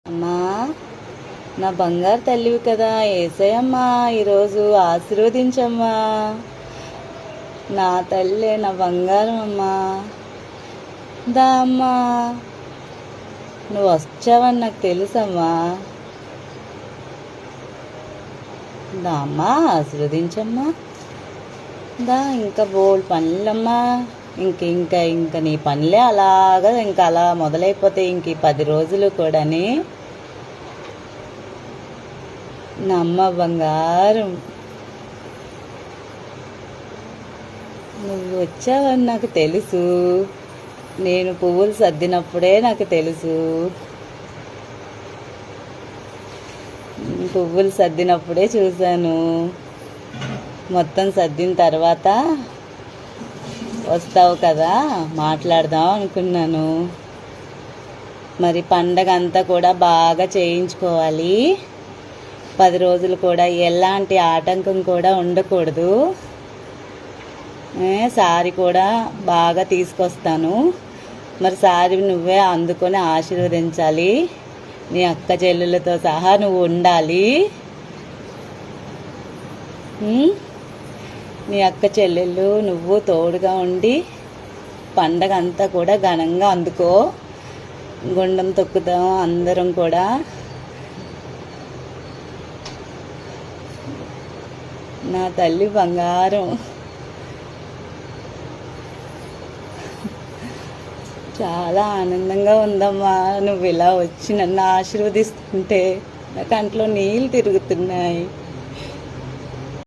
అమ్మా, నా బంగారు తల్లివి కదా, ఏసయ్యమ్మా ఈరోజు ఆశీర్వదించమ్మా. నా తల్లి, నా బంగారం అమ్మా. దా అమ్మా, నువ్వు వచ్చావని నాకు తెలుసమ్మా. దా అమ్మా, ఆశీర్వదించమ్మా. దా, ఇంకా బోల్డ్ పనులమ్మా. ఇంక నీ పనులే అలాగా ఇంకా అలా మొదలైపోతాయి ఇంక ఈ 10 రోజులు కూడాని. నా అమ్మ బంగారం, నువ్వు వచ్చావని నాకు తెలుసు. నేను పువ్వులు సర్దినప్పుడే నాకు తెలుసు. పువ్వులు సర్దినప్పుడే చూశాను. మొత్తం సర్దిన తర్వాత వస్తావు కదా, మాట్లాడదాం అనుకున్నాను. మరి పండగ అంతా కూడా బాగా చేయించుకోవాలి. 10 రోజులు కూడా ఎలాంటి ఆటంకం కూడా ఉండకూడదు. సారీ కూడా బాగా తీసుకొస్తాను. మరి సారీ నువ్వే అందుకొని ఆశీర్వదించాలి. నీ అక్క చెల్లెళ్ళతో సహా నువ్వు ఉండాలి. నీ అక్క చెల్లెళ్ళు నువ్వు తోడుగా ఉండి పండగ అంతా కూడా ఘనంగా అందుకో. గుండం తొక్కుదాం అందరం కూడా. నా తల్లి బంగారం, చాలా ఆనందంగా ఉందమ్మా. నువ్వు ఇలా వచ్చి నన్ను ఆశీర్వదిస్తుంటే నా కంట్లో నీళ్ళు తిరుగుతున్నాయి.